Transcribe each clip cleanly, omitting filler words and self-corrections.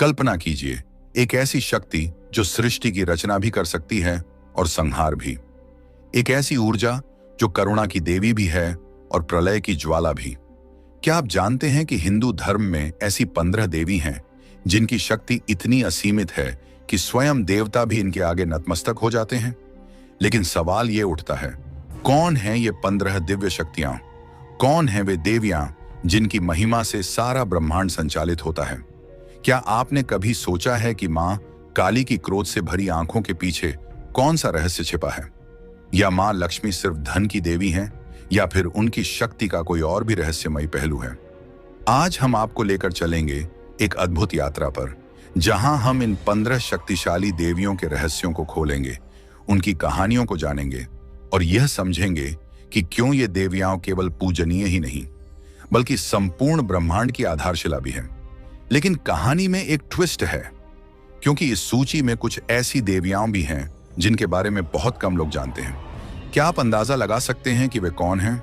कल्पना कीजिए, एक ऐसी शक्ति जो सृष्टि की रचना भी कर सकती है और संहार भी। एक ऐसी ऊर्जा जो करुणा की देवी भी है और प्रलय की ज्वाला भी। क्या आप जानते हैं कि हिंदू धर्म में ऐसी 15 देवी हैं जिनकी शक्ति इतनी असीमित है कि स्वयं देवता भी इनके आगे नतमस्तक हो जाते हैं? लेकिन सवाल ये उठता है, कौन है ये 15 दिव्य शक्तियां? कौन है वे देवियां जिनकी महिमा से सारा ब्रह्मांड संचालित होता है? क्या आपने कभी सोचा है कि मां काली की क्रोध से भरी आंखों के पीछे कौन सा रहस्य छिपा है? या मां लक्ष्मी सिर्फ धन की देवी हैं, या फिर उनकी शक्ति का कोई और भी रहस्यमयी पहलू है? आज हम आपको लेकर चलेंगे एक अद्भुत यात्रा पर, जहां हम इन 15 शक्तिशाली देवियों के रहस्यों को खोलेंगे, उनकी कहानियों को जानेंगे और यह समझेंगे कि क्यों ये देवियां केवल पूजनीय ही नहीं बल्कि संपूर्ण ब्रह्मांड की आधारशिला भी है। लेकिन कहानी में एक ट्विस्ट है, क्योंकि इस सूची में कुछ ऐसी देवियां भी हैं जिनके बारे में बहुत कम लोग जानते हैं। क्या आप अंदाजा लगा सकते हैं कि वे कौन हैं?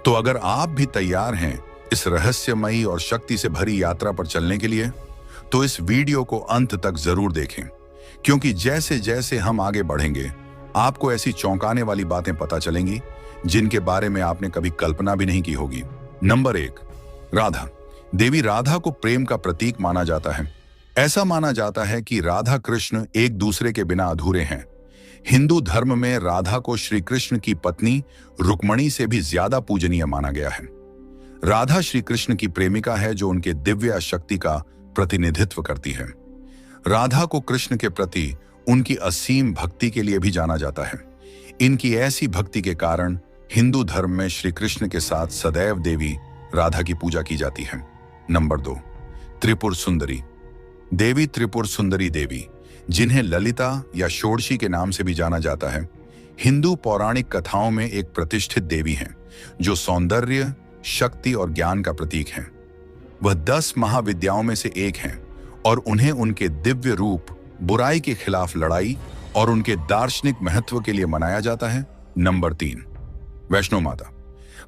तो अगर आप भी तैयार हैं इस रहस्यमयी और शक्ति से भरी यात्रा पर चलने के लिए, तो इस वीडियो को अंत तक जरूर देखें, क्योंकि जैसे जैसे हम आगे बढ़ेंगे आपको ऐसी चौंकाने वाली बातें पता चलेंगी जिनके बारे में आपने कभी कल्पना भी नहीं की होगी। नंबर 1, राधा। देवी राधा को प्रेम का प्रतीक माना जाता है। ऐसा माना जाता है कि राधा कृष्ण एक दूसरे के बिना अधूरे हैं। हिंदू धर्म में राधा को श्री कृष्ण की पत्नी रुक्मणी से भी ज्यादा पूजनीय माना गया है। राधा श्री कृष्ण की प्रेमिका है जो उनके दिव्य शक्ति का प्रतिनिधित्व करती है। राधा को कृष्ण के प्रति उनकी असीम भक्ति के लिए भी जाना जाता है। इनकी ऐसी भक्ति के कारण हिंदू धर्म में श्री कृष्ण के साथ सदैव देवी राधा की पूजा की जाती है। नंबर 2, त्रिपुर सुंदरी। देवी त्रिपुर सुंदरी देवी, जिन्हें ललिता या षोडशी के नाम से भी जाना जाता है, हिंदू पौराणिक कथाओं में एक प्रतिष्ठित देवी हैं जो सौंदर्य, शक्ति और ज्ञान का प्रतीक हैं। वह 10 महाविद्याओं में से एक हैं और उन्हें उनके दिव्य रूप, बुराई के खिलाफ लड़ाई और उनके दार्शनिक महत्व के लिए मनाया जाता है। नंबर 3, वैष्णो माता।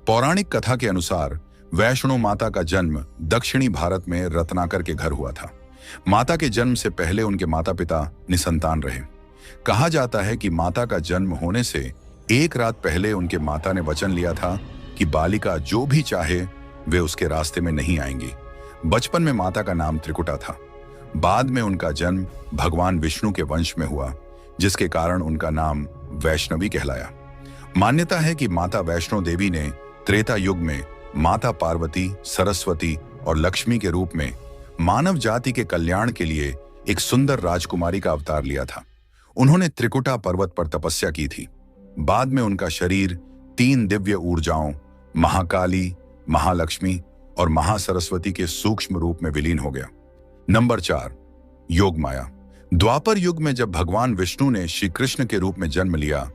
पौराणिक कथा के अनुसार वैष्णो माता का जन्म दक्षिणी भारत में रत्नाकर के घर हुआ था। माता के जन्म से पहले उनके माता पिता निसंतान रहे। कहा जाता है कि माता का जन्म होने से एक रात पहले उनके माता ने वचन लिया था कि बालिका जो भी चाहे वे उसके रास्ते में नहीं आएंगी। बचपन में माता का नाम त्रिकुटा था। बाद में उनका जन्म भगवान विष्णु के वंश में हुआ, जिसके कारण उनका नाम वैष्णवी कहलाया। मान्यता है कि माता वैष्णो देवी ने त्रेता युग में माता पार्वती, सरस्वती और लक्ष्मी के रूप में मानव जाति के कल्याण के लिए एक सुंदर राजकुमारी का अवतार लिया था। उन्होंने त्रिकुटा पर्वत पर तपस्या की थी। बाद में उनका शरीर 3 दिव्य ऊर्जाओं महाकाली, महालक्ष्मी और महासरस्वती के सूक्ष्म रूप में विलीन हो गया। नंबर 4, योग माया। द्वापर युग में जब भगवान विष्णु ने श्री कृष्ण के रूप में जन्म लिया,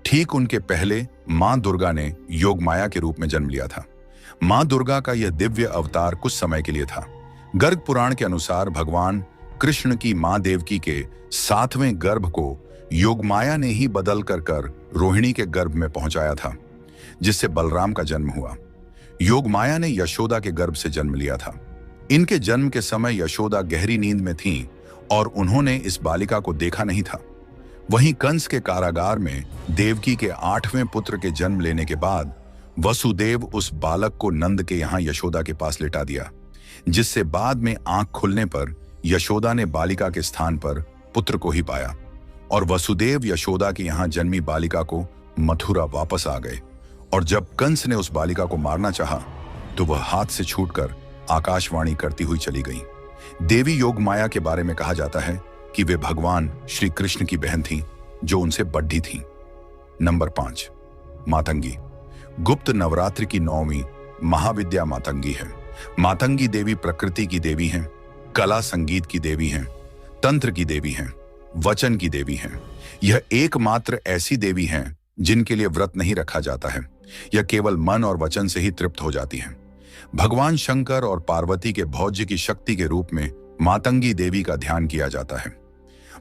ठीक उनके पहले मां दुर्गा ने योग माया के रूप में जन्म लिया था। मां दुर्गा का यह दिव्य अवतार कुछ समय के लिए था। गर्ग पुराण के अनुसार भगवान कृष्ण की मां देवकी के 7वें गर्भ को योगमाया ने ही बदल कर रोहिणी के गर्भ में पहुंचाया था, जिससे बलराम का जन्म हुआ। योगमाया ने यशोदा के गर्भ से जन्म लिया था। इनके जन्म के समय यशोदा गहरी नींद में थीं और उन्होंने इस बालिका को देखा नहीं था। वहीं कंस के कारागार में देवकी के 8वें पुत्र के जन्म लेने के बाद वसुदेव उस बालक को नंद के यहाँ यशोदा के पास लिटा दिया, जिससे बाद में आंख खुलने पर यशोदा ने बालिका के स्थान पर पुत्र को ही पाया और वसुदेव यशोदा के यहाँ जन्मी बालिका को मथुरा वापस आ गए। और जब कंस ने उस बालिका को मारना चाहा तो वह हाथ से छूटकर आकाशवाणी करती हुई चली गई। देवी योगमाया के बारे में कहा जाता है कि वे भगवान श्री कृष्ण की बहन थीं जो उनसे बड़ी थीं। नंबर 5, मातंगी। गुप्त नवरात्रि की 9वीं महाविद्या मातंगी है। मातंगी देवी प्रकृति की देवी हैं, कला संगीत की देवी हैं, तंत्र की देवी हैं, वचन की देवी हैं। यह एकमात्र ऐसी देवी हैं जिनके लिए व्रत नहीं रखा जाता है। यह केवल मन और वचन से ही तृप्त हो जाती हैं। भगवान शंकर और पार्वती के भोज्य की शक्ति के रूप में मातंगी देवी का ध्यान किया जाता है।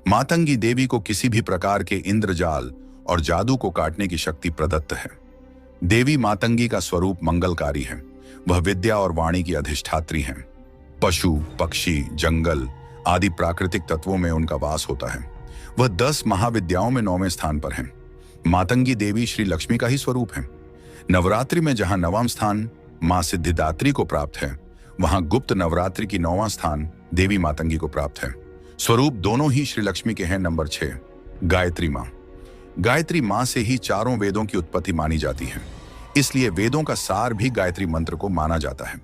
मातंगी देवी को किसी भी प्रकार के इंद्रजाल और जादू को काटने की शक्ति प्रदत्त है। देवी मातंगी का स्वरूप मंगलकारी है। वह विद्या और वाणी की अधिष्ठात्री हैं। पशु, पक्षी, जंगल आदि प्राकृतिक तत्वों में उनका वास होता है। वह 10 महाविद्याओं में 9वें स्थान पर हैं। मातंगी देवी श्री लक्ष्मी का ही स्वरूप है। नवरात्रि में जहां 9वां स्थान मां सिद्धिदात्री को प्राप्त है, वहां गुप्त नवरात्रि की 9वां स्थान देवी मातंगी को प्राप्त है। स्वरूप दोनों ही श्री लक्ष्मी के हैं। नंबर 6, गायत्री मां। गायत्री मां से ही चारों वेदों की उत्पत्ति मानी जाती है, इसलिए वेदों का सार भी गायत्री मंत्र को माना जाता है।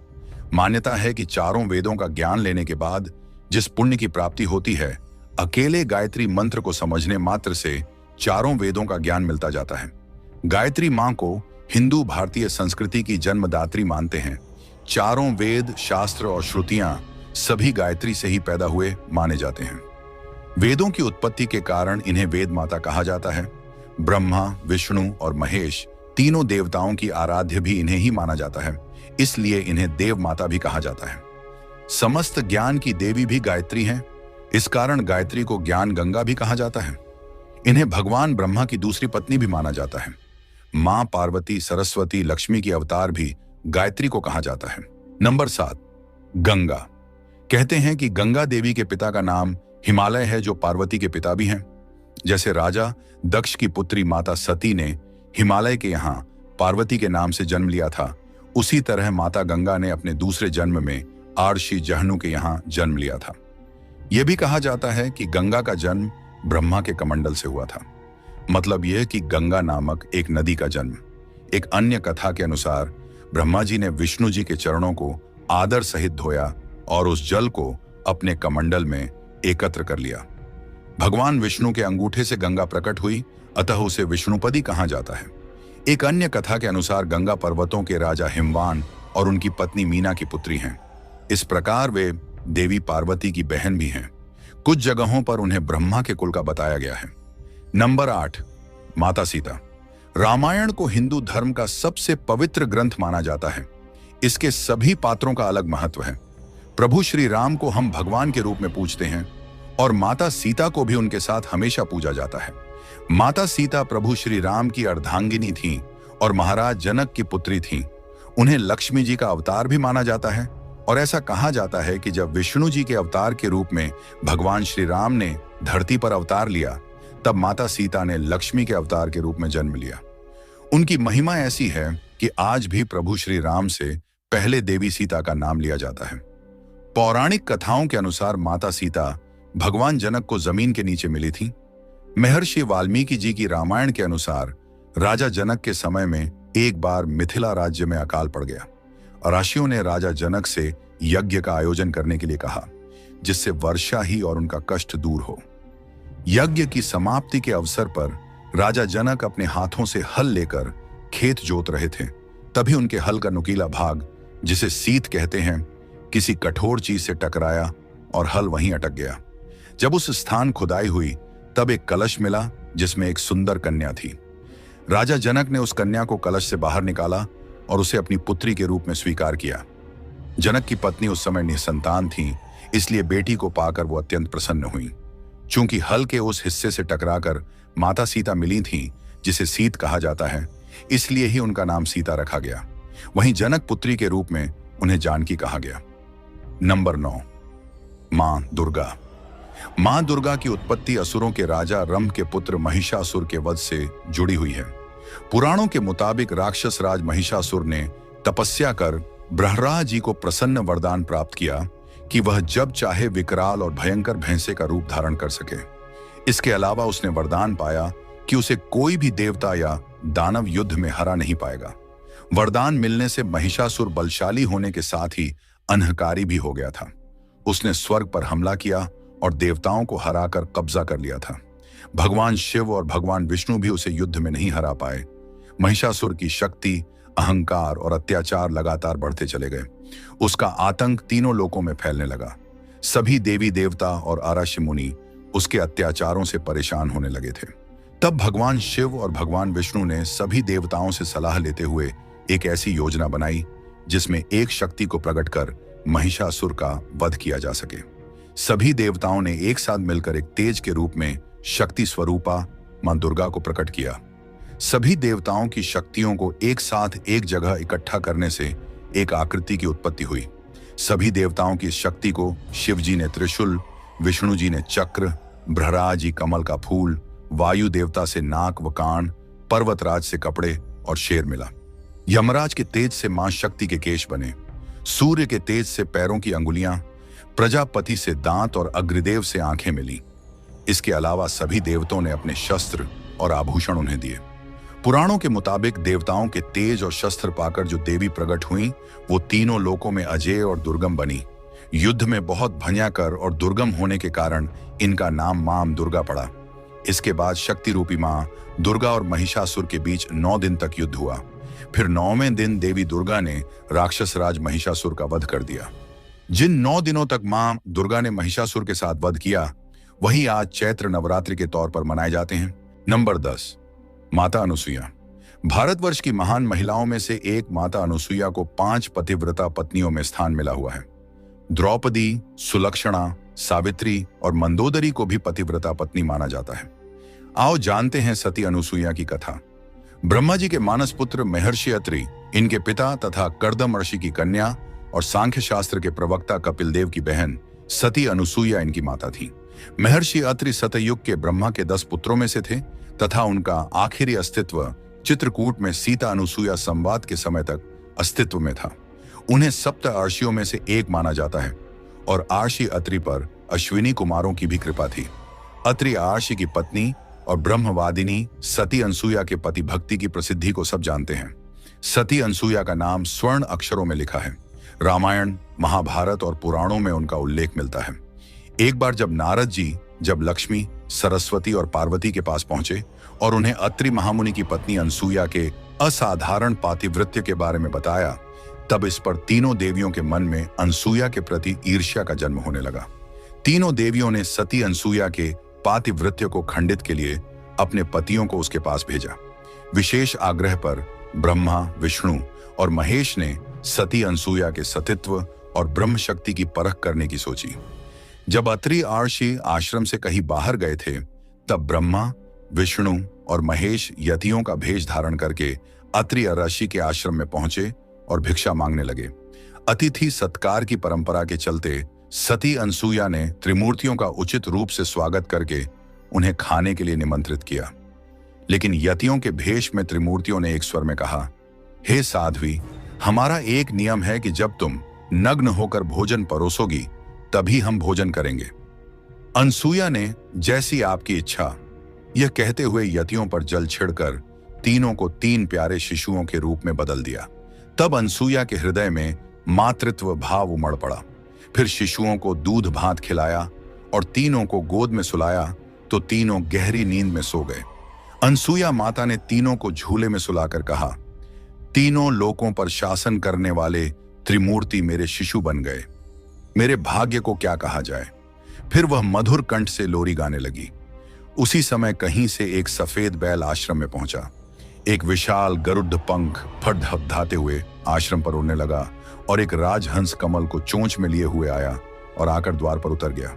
मान्यता है कि चारों वेदों का ज्ञान लेने के बाद जिस पुण्य की प्राप्ति होती है, अकेले गायत्री मंत्र को समझने मात्र से चारों वेदों का ज्ञान मिलता जाता है। गायत्री मां को हिंदू भारतीय संस्कृति की जन्मदात्री मानते हैं। चारों वेद, शास्त्र और श्रुतियां सभी गायत्री से ही पैदा हुए माने जाते हैं। वेदों की उत्पत्ति के कारण इन्हें वेद माता कहा जाता है। ब्रह्मा, विष्णु और महेश तीनों देवताओं की आराध्य भी इन्हें ही माना जाता है, इसलिए इन्हें देव माता भी कहा जाता है। समस्त ज्ञान की देवी भी गायत्री हैं, इस कारण गायत्री को ज्ञान गंगा भी कहा जाता है। इन्हें भगवान ब्रह्मा की दूसरी पत्नी भी माना जाता है। मां पार्वती, सरस्वती, लक्ष्मी की अवतार भी गायत्री को कहा जाता है। नंबर 7, गंगा। कहते हैं कि गंगा देवी के पिता का नाम हिमालय है, जो पार्वती के पिता भी हैं। जैसे राजा दक्ष की पुत्री माता सती ने हिमालय के यहाँ पार्वती के नाम से जन्म लिया था, उसी तरह माता गंगा ने अपने दूसरे जन्म में आर्षि जहनु के यहाँ जन्म लिया था। यह भी कहा जाता है कि गंगा का जन्म ब्रह्मा के कमंडल से हुआ था। मतलब यह कि गंगा नामक एक नदी का जन्म। एक अन्य कथा के अनुसार ब्रह्मा जी ने विष्णु जी के चरणों को आदर सहित धोया और उस जल को अपने कमंडल में एकत्र कर लिया। भगवान विष्णु के अंगूठे से गंगा प्रकट हुई, अतः उसे विष्णुपदी कहा जाता है। एक अन्य कथा के अनुसार गंगा पर्वतों के राजा हिमवान और उनकी पत्नी मीना की पुत्री हैं। इस प्रकार वे देवी पार्वती की बहन भी हैं। कुछ जगहों पर उन्हें ब्रह्मा के कुल का बताया गया है। नंबर 8, माता सीता। रामायण को हिंदू धर्म का सबसे पवित्र ग्रंथ माना जाता है। इसके सभी पात्रों का अलग महत्व है। प्रभु श्री राम को हम भगवान के रूप में पूजते हैं और माता सीता को भी उनके साथ हमेशा पूजा जाता है। माता सीता प्रभु श्री राम की अर्धांगिनी थीं और महाराज जनक की पुत्री थीं। उन्हें लक्ष्मी जी का अवतार भी माना जाता है और ऐसा कहा जाता है कि जब विष्णु जी के अवतार के रूप में भगवान श्री राम ने धरती पर अवतार लिया, तब माता सीता ने लक्ष्मी के अवतार के रूप में जन्म लिया। उनकी महिमा ऐसी है कि आज भी प्रभु श्री राम से पहले देवी सीता का नाम लिया जाता है। पौराणिक कथाओं के अनुसार माता सीता भगवान जनक को जमीन के नीचे मिली थी। महर्षि वाल्मीकि जी की रामायण के अनुसार राजा जनक के समय में एक बार मिथिला राज्य में अकाल पड़ गया। ऋषियों ने राजा जनक से यज्ञ का आयोजन करने के लिए कहा, जिससे वर्षा ही और उनका कष्ट दूर हो। यज्ञ की समाप्ति के अवसर पर राजा जनक अपने हाथों से हल लेकर खेत जोत रहे थे। तभी उनके हल का नुकीला भाग, जिसे सीत कहते हैं, किसी कठोर चीज से टकराया और हल वहीं अटक गया। जब उस स्थान खुदाई हुई, तब एक कलश मिला जिसमें एक सुंदर कन्या थी। राजा जनक ने उस कन्या को कलश से बाहर निकाला और उसे अपनी पुत्री के रूप में स्वीकार किया। जनक की पत्नी उस समय निसंतान थी, इसलिए बेटी को पाकर वो अत्यंत प्रसन्न हुई। चूंकि हल के उस हिस्से से टकराकर माता सीता मिली थीं, जिसे सीत कहा जाता है, इसलिए ही उनका नाम सीता रखा गया। वहीं जनक पुत्री के रूप में उन्हें जानकी कहा गया। नंबर 9, मां दुर्गा। मां दुर्गा की उत्पत्ति असुरों के राजा रंभ के पुत्र महिषासुर के वध से जुड़ी हुई है। पुराणों के मुताबिक राक्षस राज महिषासुर ने तपस्या कर ब्रह्मराज जी को प्रसन्न वरदान प्राप्त किया कि वह जब चाहे विकराल और भयंकर भैंसे का रूप धारण कर सके। इसके अलावा उसने वरदान पाया कि उसे कोई भी देवता या दानव युद्ध में हरा नहीं पाएगा। वरदान मिलने से महिषासुर बलशाली होने के साथ ही अनहकारी भी हो गया था। उसने स्वर्ग पर हमला किया और देवताओं को हराकर कब्जा कर लिया था। भगवान शिव और भगवान विष्णु भी उसे युद्ध में नहीं हरा पाए। महिषासुर की शक्ति, अहंकार और अत्याचार लगातार बढ़ते चले गए। उसका आतंक तीनों लोकों में फैलने लगा। सभी देवी देवता और ऋषि मुनि उसके अत्याचारों से परेशान होने लगे थे। तब भगवान शिव और भगवान विष्णु ने सभी देवताओं से सलाह लेते हुए एक ऐसी योजना बनाई जिसमें एक शक्ति को प्रकट कर महिषासुर का वध किया जा सके। सभी देवताओं ने एक साथ मिलकर एक तेज के रूप में शक्ति स्वरूपा मां दुर्गा को प्रकट किया। सभी देवताओं की शक्तियों को एक साथ एक जगह इकट्ठा करने से एक आकृति की उत्पत्ति हुई। सभी देवताओं की शक्ति को शिव जी ने त्रिशूल, विष्णु जी ने चक्र, बृहराज जी कमल का फूल, वायु देवता से नाक व कान, पर्वतराज से कपड़े और शेर मिला। यमराज के तेज से मां शक्ति के केश बने, सूर्य के तेज से पैरों की अंगुलियां, प्रजापति से दांत और अग्निदेव से आंखें मिली। इसके अलावा सभी देवताओं ने अपने शस्त्र और आभूषण उन्हें दिए। पुराणों के मुताबिक देवताओं के तेज और शस्त्र पाकर जो देवी प्रकट हुई वो तीनों लोकों में अजेय और दुर्गम बनी। युद्ध में बहुत भयंकर और दुर्गम होने के कारण इनका नाम मां दुर्गा पड़ा। इसके बाद शक्ति रूपी मां दुर्गा और महिषासुर के बीच 9 दिन तक युद्ध हुआ। फिर 9वें दिन देवी दुर्गा ने राक्षस राज महिषासुर का वध कर दिया। जिन 9 दिनों तक मां दुर्गा ने महिषासुर के साथ वध किया वही आज चैत्र नवरात्रि के तौर पर मनाए जाते हैं। नंबर 10, माता अनुसुईया। भारतवर्ष की महान महिलाओं में से एक माता अनुसुईया को 5 पतिव्रता पत्नियों में स्थान मिला हुआ है। द्रौपदी, सुलक्षणा, सावित्री और मंदोदरी को भी पतिव्रता पत्नी माना जाता है। आओ जानते हैं सती अनुसुईया की कथा। ब्रह्मा जी के मानस पुत्र महर्षि अत्रि, इनके पिता तथा कर्दम ऋषि की कन्या और सांख्य शास्त्र के प्रवक्ता कपिल देव की बहन सती अनुसुईया इनकी माता थी। महर्षि अत्रि सतयुग के ब्रह्मा के 10 पुत्रों में से थे तथा उनका आखिरी अस्तित्व चित्रकूट में सीता अनुसुईया संवाद के समय तक अस्तित्व में था। उन्हें सप्त अर्षियों में से एक माना जाता है और आर्षि अत्रि पर अश्विनी कुमारों की भी कृपा थी। अत्रि आर्षि की पत्नी और ब्रह्मवादिनी सती अनुसुईया के पति भक्ति की प्रसिद्धि को सब जानते हैं। सती अनुसुईया का नाम स्वर्ण अक्षरों में लिखा है। रामायण, महाभारत और पुराणों में उनका उल्लेख मिलता है। एक बार जब नारद जी लक्ष्मी, सरस्वती और पार्वती के पास पहुंचे और उन्हें अत्रि महामुनि की पत्नी अनुसुईया के असाधारण पातिव्रत्य के बारे में बताया, तब इस पर तीनों देवियों के मन में अनुसुईया के प्रति ईर्ष्या का जन्म होने लगा। तीनों देवियों ने सती अनुसुईया के पातिव्रत्य को खंडित के लिए अपने पतियों को उसके पास भेजा। विशेष आग्रह पर ब्रह्मा, विष्णु और महेश ने सती अनुसुईया के सतीत्व और ब्रह्म शक्ति की परख करने की सोची। जब अत्रि आर्षि आश्रम से कहीं बाहर गए थे तब ब्रह्मा, विष्णु और महेश यतियों का भेष धारण करके अत्रि ऋषि के आश्रम में पहुंचे और भिक्षा मांगने लगे। अतिथि सत्कार की परंपरा के चलते सती अनुसुईया ने त्रिमूर्तियों का उचित रूप से स्वागत करके उन्हें खाने के लिए निमंत्रित किया। लेकिन यतियों के भेष में त्रिमूर्तियों ने एक स्वर में कहा, हे साध्वी, हमारा एक नियम है कि जब तुम नग्न होकर भोजन परोसोगी तभी हम भोजन करेंगे। अनुसुईया ने जैसी आपकी इच्छा, यह कहते हुए यतियों पर जल छिड़कर तीनों को 3 प्यारे शिशुओं के रूप में बदल दिया। तब अनुसुईया के हृदय में मातृत्व भाव उमड़ पड़ा। फिर शिशुओं को दूध भात खिलाया और तीनों को गोद में सुलाया तो तीनों गहरी नींद में सो गए। अनुसुईया माता ने तीनों को झूले में सुलाकर कहा, तीनों लोकों पर शासन करने वाले त्रिमूर्ति मेरे शिशु बन गए, मेरे भाग्य को क्या कहा जाए। फिर वह मधुर कंठ से लोरी गाने लगी। उसी समय कहीं से एक सफेद बैल आश्रम में पहुंचा। एक विशाल गरुड़ पंख फड़फड़ाते हुए आश्रम पर उड़ने लगा और एक राजहंस कमल को चोंच में लिए हुए आया और आकर द्वार पर उतर गया।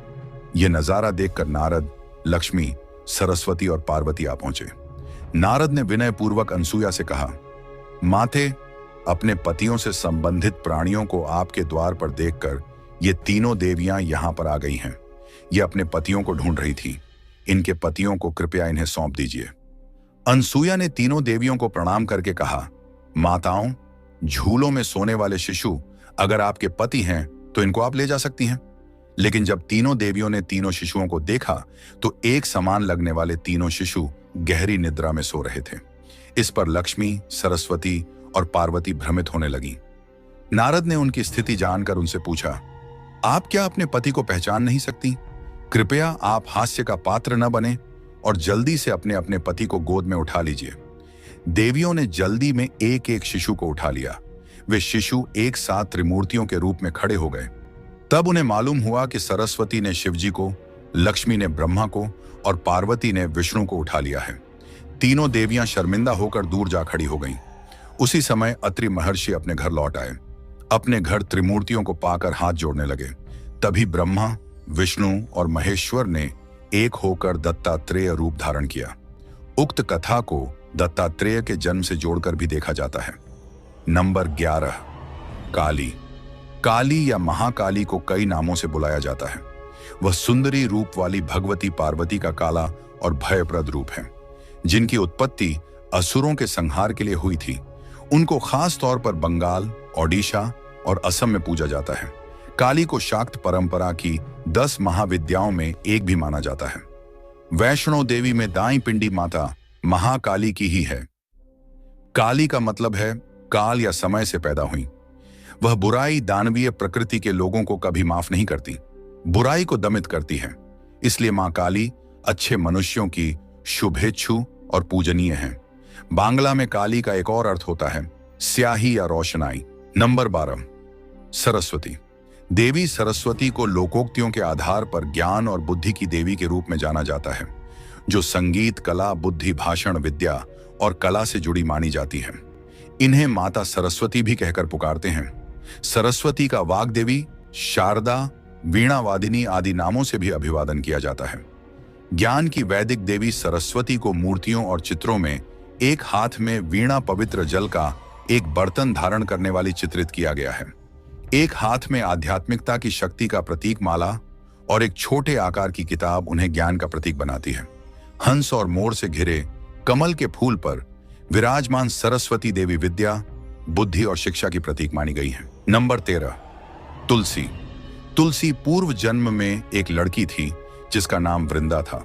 यह नजारा देखकर नारद, लक्ष्मी, सरस्वती और पार्वती आ पहुंचे। नारद ने विनय पूर्वक अनुसुईया से कहा, माते, अपने पतियों से संबंधित प्राणियों को आपके द्वार पर देखकर ये तीनों देवियां यहां पर आ गई हैं। ये अपने पतियों को ढूंढ रही थी। इनके पतियों को कृपया इन्हें सौंप दीजिए। अनुसुईया ने तीनों देवियों को प्रणाम करके कहा, माताओं, झूलों में सोने वाले शिशु अगर आपके पति हैं तो इनको आप ले जा सकती हैं। लेकिन जब तीनों देवियों ने तीनों शिशुओं को देखा तो एक समान लगने वाले तीनों शिशु गहरी निद्रा में सो रहे थे। इस पर लक्ष्मी, सरस्वती और पार्वती भ्रमित होने लगी। नारद ने उनकी स्थिति जानकर उनसे पूछा, आप क्या अपने पति को पहचान नहीं सकती? कृपया आप हास्य का पात्र न बने और जल्दी से अपने अपने पति को गोद में उठा लीजिए। देवियों ने जल्दी में एक एक शिशु को उठा लिया। वे शिशु एक साथ त्रिमूर्तियों के रूप में खड़े हो गए। तब उन्हें मालूम हुआ कि सरस्वती ने शिवजी को, लक्ष्मी ने ब्रह्मा को और पार्वती ने विष्णु को उठा लिया है। तीनों देवियां शर्मिंदा होकर दूर जा खड़ी हो गईं। उसी समय अत्रि महर्षि अपने घर लौट आए। अपने घर त्रिमूर्तियों को पाकर हाथ जोड़ने लगे। तभी ब्रह्मा, विष्णु और महेश्वर ने एक होकर दत्तात्रेय रूप धारण किया। उक्त कथा को दत्तात्रेय के जन्म से जोड़कर भी देखा जाता है। नंबर 11, काली। काली या महाकाली को कई नामों से बुलाया जाता है। वह सुंदरी रूप वाली भगवती पार्वती का काला और भयप्रद रूप है, जिनकी उत्पत्ति असुरों के संहार के लिए हुई थी। उनको खास तौर पर बंगाल, ओडिशा और असम में पूजा जाता है। काली को शाक्त परंपरा की 10 महाविद्याओं में एक भी माना जाता है। वैष्णो देवी में दाई पिंडी माता महाकाली की ही है। काली का मतलब है काल या समय से पैदा हुई। वह बुराई, दानवीय प्रकृति के लोगों को कभी माफ नहीं करती, बुराई को दमित करती है। इसलिए मां काली अच्छे मनुष्यों की शुभेच्छु और पूजनीय है। बांग्ला में काली का एक और अर्थ होता है स्याही या रोशनाई। नंबर 12, सरस्वती। देवी सरस्वती को लोकोक्तियों के आधार पर ज्ञान और बुद्धि की देवी के रूप में जाना जाता है, जो संगीत, कला, बुद्धि, भाषण, विद्या और कला से जुड़ी मानी जाती है। इन्हें माता सरस्वती भी कहकर पुकारते हैं। सरस्वती का वाग्देवी, शारदा, वीणावादिनी आदि नामों से भी अभिवादन किया जाता है। ज्ञान की वैदिक देवी सरस्वती को मूर्तियों और चित्रों में एक हाथ में वीणा, पवित्र जल का एक बर्तन धारण करने वाली चित्रित किया गया है। एक हाथ में आध्यात्मिकता की शक्ति का प्रतीक माला और एक छोटे आकार की किताब उन्हें ज्ञान का प्रतीक बनाती है। हंस और मोर से घिरे कमल के फूल पर विराजमान सरस्वती देवी विद्या, बुद्धि और शिक्षा की प्रतीक मानी गई है। नंबर 13, तुलसी। तुलसी पूर्व जन्म में एक लड़की थी जिसका नाम वृंदा था।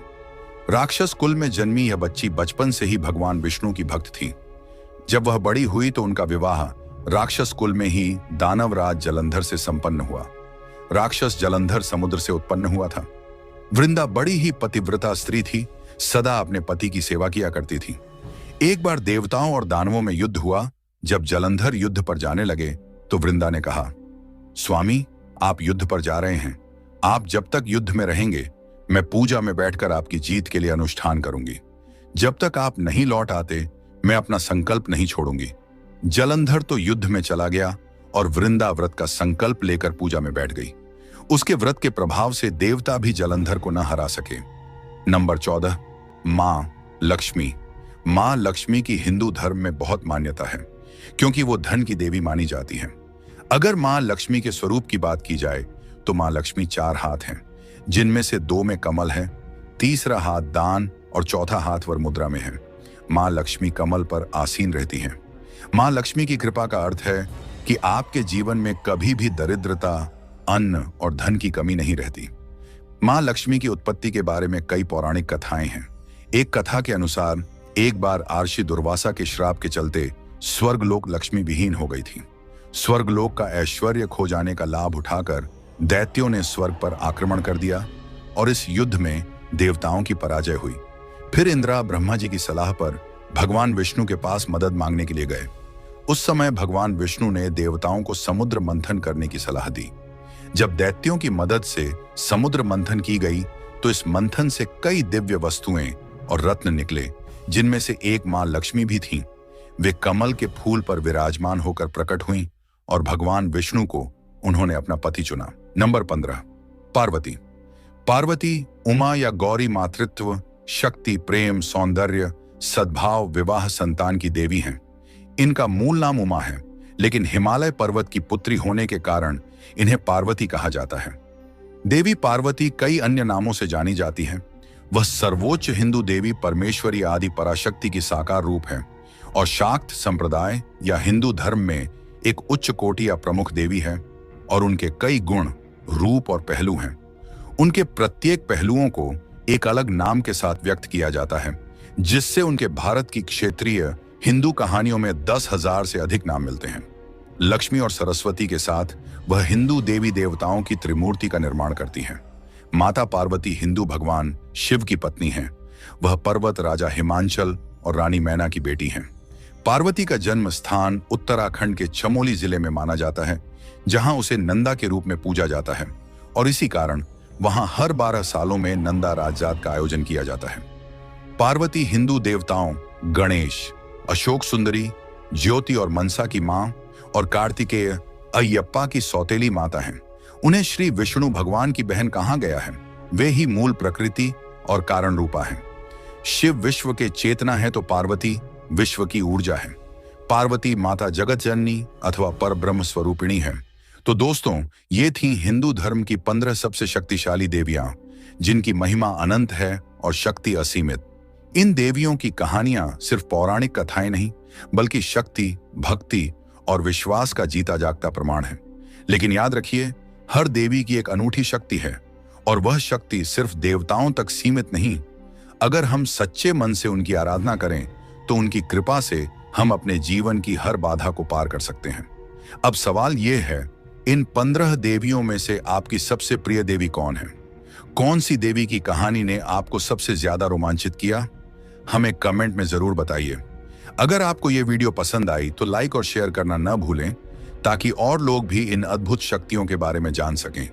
राक्षस कुल में जन्मी यह बच्ची बचपन से ही भगवान विष्णु की भक्त थी। जब वह बड़ी हुई तो उनका विवाह राक्षस कुल में ही दानवराज जलंधर से संपन्न हुआ। राक्षस जलंधर समुद्र से उत्पन्न हुआ था। वृंदा बड़ी ही पतिव्रता स्त्री थी, सदा अपने पति की सेवा किया करती थी। एक बार देवताओं और दानवों में युद्ध हुआ। जब जलंधर युद्ध पर जाने लगे तो वृंदा ने कहा, स्वामी, आप युद्ध पर जा रहे हैं। आप जब तक युद्ध में रहेंगे मैं पूजा में बैठकर आपकी जीत के लिए अनुष्ठान करूंगी। जब तक आप नहीं लौट आते मैं अपना संकल्प नहीं छोड़ूंगी। जलंधर तो युद्ध में चला गया और वृंदा व्रत का संकल्प लेकर पूजा में बैठ गई। उसके व्रत के प्रभाव से देवता भी जलंधर को न हरा सके। नंबर 14, मां लक्ष्मी। मां लक्ष्मी की हिंदू धर्म में बहुत मान्यता है, क्योंकि वो धन की देवी मानी जाती है। अगर मां लक्ष्मी के स्वरूप की बात की जाए तो मां लक्ष्मी 4 हाथ हैं, जिनमें से 2 में कमल है, तीसरा हाथ दान और चौथा हाथ वर मुद्रा में है। मां लक्ष्मी कमल पर आसीन रहती हैं। मां लक्ष्मी की कृपा का अर्थ है कि आपके जीवन में कभी भी दरिद्रता, अन्न और धन की कमी नहीं रहती। मां लक्ष्मी की उत्पत्ति के बारे में कई पौराणिक कथाएं हैं। एक कथा के अनुसार एक बार आर्षि दुर्वासा के श्राप के चलते स्वर्गलोक लक्ष्मी विहीन हो गई थी। स्वर्गलोक का ऐश्वर्य खो जाने का लाभ उठाकर दैत्यों ने स्वर्ग पर आक्रमण कर दिया और इस युद्ध में देवताओं की पराजय हुई। फिर इंद्रा ब्रह्मा जी की सलाह पर भगवान विष्णु के पास मदद मांगने के लिए गए। उस समय भगवान विष्णु ने देवताओं को समुद्र मंथन करने की सलाह दी। जब दैत्यों की मदद से समुद्र मंथन की गई तो इस मंथन से कई दिव्य वस्तुएं और रत्न निकले, जिनमें से एक मां लक्ष्मी भी थीं। वे कमल के फूल पर विराजमान होकर प्रकट हुईं और भगवान विष्णु को उन्होंने अपना पति चुना। नंबर 15, पार्वती। पार्वती उमा या गौरी मातृत्व, शक्ति, प्रेम, सौंदर्य, सद्भाव, विवाह, संतान की देवी हैं। इनका मूल नाम उमा है, लेकिन हिमालय पर्वत की पुत्री होने के कारण इन्हें पार्वती कहा जाता है। देवी पार्वती कई अन्य नामों से जानी जाती है। वह सर्वोच्च हिंदू देवी, परमेश्वरी आदि पराशक्ति की साकार रूप है और शाक्त संप्रदाय या हिंदू धर्म में एक उच्च कोटि या प्रमुख देवी है और उनके कई गुण, रूप और पहलू हैं। उनके प्रत्येक पहलुओं को एक अलग नाम के साथ व्यक्त किया जाता है, जिससे उनके भारत की क्षेत्रीय हिंदू कहानियों में 10,000 से अधिक नाम मिलते हैं। लक्ष्मी और सरस्वती के साथ वह हिंदू देवी देवताओं की त्रिमूर्ति का निर्माण करती हैं। माता पार्वती हिंदू भगवान शिव की पत्नी हैं। वह पर्वत राजा हिमांचल और रानी मैना की बेटी हैं। पार्वती का जन्म स्थान उत्तराखंड के चमोली जिले में माना जाता है, जहां उसे नंदा के रूप में पूजा जाता है और इसी कारण वहां हर 12 सालों में नंदा राजजात का आयोजन किया जाता है। पार्वती हिंदू देवताओं गणेश, अशोक सुंदरी, ज्योति और मनसा की मां और कार्तिकेय, अयप्पा की सौतेली माता हैं। उन्हें श्री विष्णु भगवान की बहन कहा गया है। वे ही मूल प्रकृति और कारण रूपा है। शिव विश्व के चेतना है तो पार्वती विश्व की ऊर्जा है। पार्वती माता जगत जननी अथवा परब्रह्म स्वरूपिणी है। तो दोस्तों, ये थी हिंदू धर्म की 15 सबसे शक्तिशाली देवियां, जिनकी महिमा अनंत है और शक्ति असीमित। इन देवियों की कहानियां सिर्फ पौराणिक कथाएं नहीं, बल्कि शक्ति, भक्ति और विश्वास का जीता जागता प्रमाण है। लेकिन याद रखिए, हर देवी की एक अनूठी शक्ति है, और वह शक्ति सिर्फ देवताओं तक सीमित नहीं। अगर हम सच्चे मन से उनकी आराधना करें, तो उनकी कृपा से हम अपने जीवन की हर बाधा को पार कर सकते हैं। अब सवाल यह है, इन 15 देवियों में से आपकी सबसे प्रिय देवी कौन है? कौन सी देवी की कहानी ने आपको सबसे ज्यादा रोमांचित किया? हमें कमेंट में जरूर बताइए। अगर आपको यह वीडियो पसंद आई तो लाइक और शेयर करना न भूलें, ताकि और लोग भी इन अद्भुत शक्तियों के बारे में जान सकें।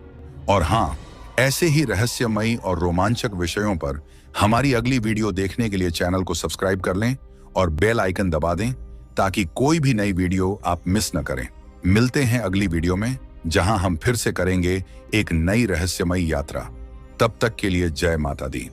और हाँ, ऐसे ही रहस्यमयी और रोमांचक विषयों पर हमारी अगली वीडियो देखने के लिए चैनल को सब्सक्राइब कर लें और बेल आइकन दबा दें, ताकि कोई भी नई वीडियो आप मिस न करें। मिलते हैं अगली वीडियो में, जहां हम फिर से करेंगे एक नई रहस्यमयी यात्रा। तब तक के लिए जय माता दी।